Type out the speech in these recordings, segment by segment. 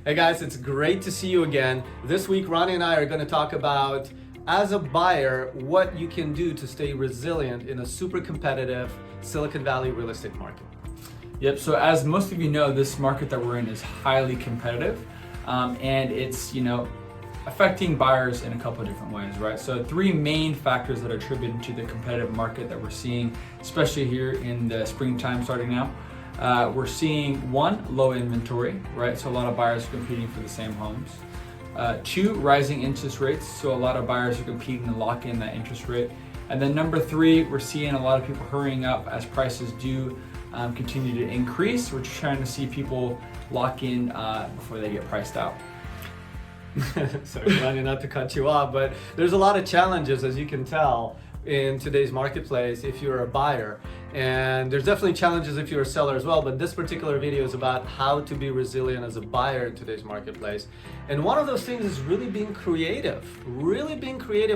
Hey guys, it's great to see you again. This week, Ronnie and I are going to talk about, as a buyer, what you can do to stay resilient in a super competitive Silicon Valley real estate market. Yep, so as most of you know, this market that we're in is highly competitive, and it's, affecting buyers in a couple of different ways, right? So three main factors that are attributed to the competitive market that we're seeing, especially here in the springtime starting now. We're seeing one, low inventory, right? So a lot of buyers are competing for the same homes. Two, rising interest rates. So a lot of buyers are competing to lock in that interest rate. And then number three, we're seeing a lot of people hurrying up as prices do continue to increase. We're trying to see people lock in before they get priced out. Sorry, Ronnie, not to cut you off, but there's a lot of challenges, as you can tell, in today's marketplace if you're a buyer. And there's definitely challenges if you're a seller as well, but this particular video is about how to be resilient as a buyer in today's marketplace. And one of those things is really being creative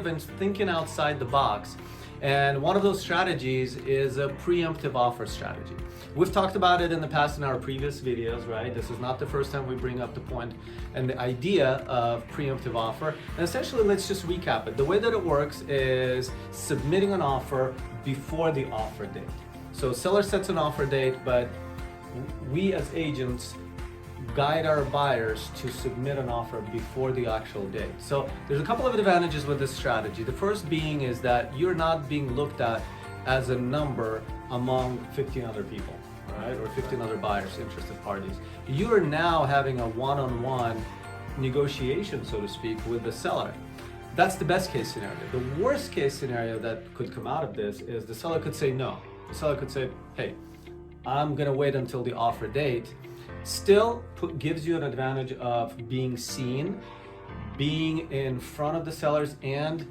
and thinking outside the box. And one of those strategies is a preemptive offer strategy. We've talked about it in the past in our previous videos, right? This is not the first time we bring up the point and the idea of preemptive offer. And essentially, let's just recap it. The way that it works is submitting an offer before the offer date. So seller sets an offer date, but we as agents guide our buyers to submit an offer before the actual date. So there's a couple of advantages with this strategy. The first being is that you're not being looked at as a number among 15 other people, right? Or 15 other buyers, interested parties. You are now having a one-on-one negotiation, so to speak, with the seller. That's the best case scenario. The worst case scenario that could come out of this is the seller could say no. The seller could say, hey, I'm gonna wait until the offer date. Still gives you an advantage of being seen, being in front of the sellers, and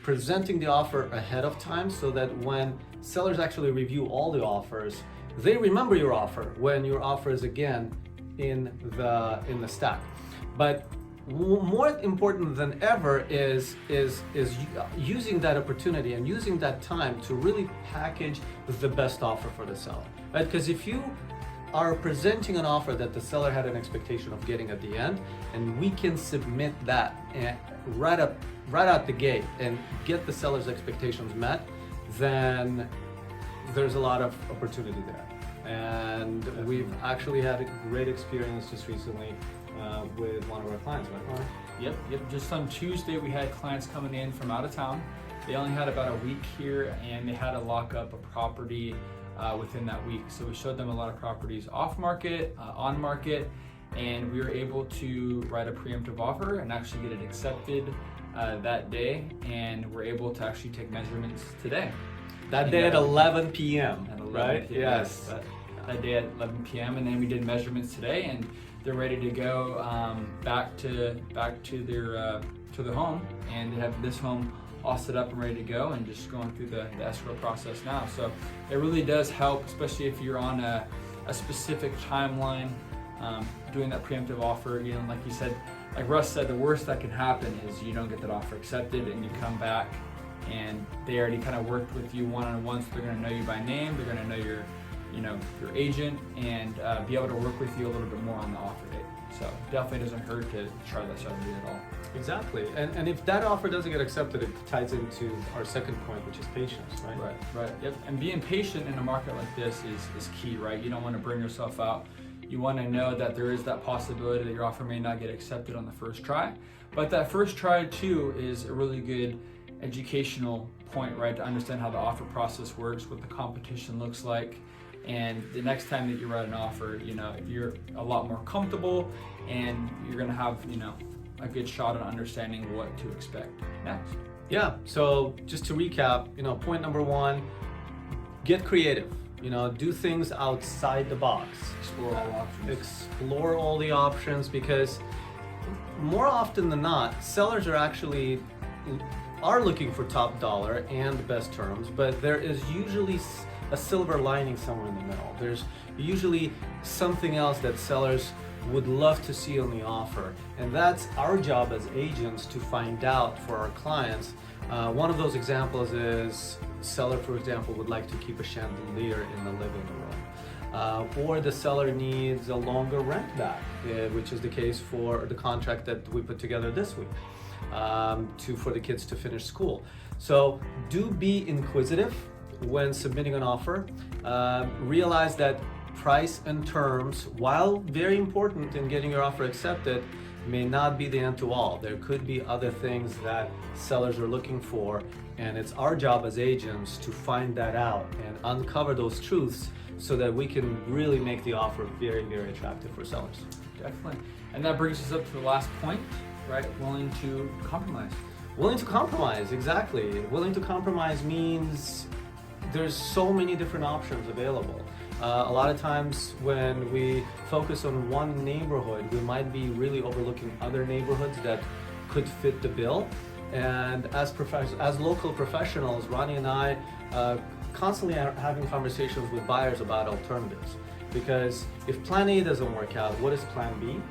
presenting the offer ahead of time, so that when sellers actually review all the offers, they remember your offer when your offer is again in the stack. But more important than ever is using that opportunity and using that time to really package the best offer for the seller, right? Because if you are presenting an offer that the seller had an expectation of getting at the end, and we can submit that right out the gate and get the seller's expectations met, then there's a lot of opportunity there. And we've actually had a great experience just recently with one of our clients, right, Ronnie? Yep. Just on Tuesday, we had clients coming in from out of town. They only had about a week here, and they had to lock up a property within that week. So we showed them a lot of properties off market, on market, and we were able to write a preemptive offer and actually get it accepted that day. And we're able to actually take measurements today. That day at 11 p.m., right? PM, Yes. That day at 11 p.m. And then we did measurements today, and they're ready to go back to their home, and they have this home all set up and ready to go, and just going through the escrow process now. So it really does help, especially if you're on a specific timeline, doing that preemptive offer. Like you said, like Russ said, the worst that can happen is you don't get that offer accepted, and you come back and they already kind of worked with you one-on-one, so they're going to know you by name, they're going to know your agent, and be able to work with you a little bit more on the offer date. So definitely doesn't hurt to try that strategy at all. Exactly. And if that offer doesn't get accepted, it ties into our second point, which is patience, right? Right. Yep. And being patient in a market like this is key, right? You don't want to burn yourself out. You want to know that there is that possibility that your offer may not get accepted on the first try. But that first try too is a really good educational point, right? To understand how the offer process works, what the competition looks like. And the next time that you write an offer, you're a lot more comfortable, and you're going to have, a good shot at understanding what to expect next. Yeah. So just to recap, point number one, get creative. Do things outside the box. Explore all options. Explore all the options, because more often than not, sellers are looking for top dollar and the best terms, but there is usually a silver lining somewhere in the middle. There's usually something else that sellers would love to see on the offer, and that's our job as agents to find out for our clients One of those examples is seller, for example, would like to keep a chandelier in the living room. Or the seller needs a longer rent back, which is the case for the contract that we put together this week for the kids to finish school. So do be inquisitive when submitting an offer. Realize that price and terms, while very important in getting your offer accepted, may not be the end to all. There could be other things that sellers are looking for, and it's our job as agents to find that out and uncover those truths so that we can really make the offer very, very attractive for sellers. Definitely. And that brings us up to the last point, right? Willing to compromise. Willing to compromise, exactly. Willing to compromise means there's so many different options available. A lot of times when we focus on one neighborhood, we might be really overlooking other neighborhoods that could fit the bill. And as local professionals, Ronnie and I constantly are having conversations with buyers about alternatives. Because if plan A doesn't work out, what is plan B?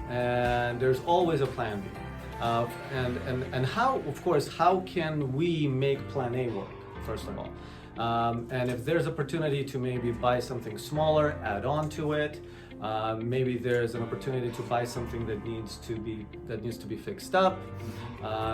And there's always a plan B. And how, of course, how can we make plan A work, first of all? And if there's opportunity to maybe buy something smaller, add on to it. Maybe there's an opportunity to buy something that needs to be fixed up.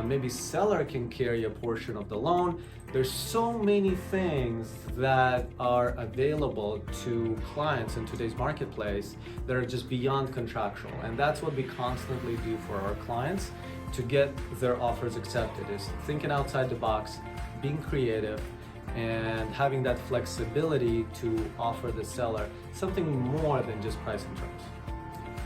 Maybe seller can carry a portion of the loan. There's so many things that are available to clients in today's marketplace that are just beyond contractual. And that's what we constantly do for our clients to get their offers accepted, is thinking outside the box, being creative, and having that flexibility to offer the seller something more than just price and terms.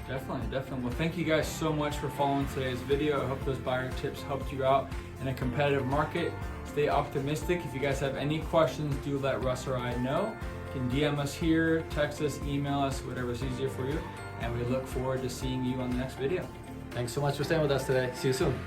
Definitely. Well, thank you guys so much for following today's video. I hope those buyer tips helped you out in a competitive market. Stay optimistic. If you guys have any questions, do let Russ or I know. You can DM us here, text us, email us, whatever's easier for you. And we look forward to seeing you on the next video. Thanks so much for staying with us today. See you soon.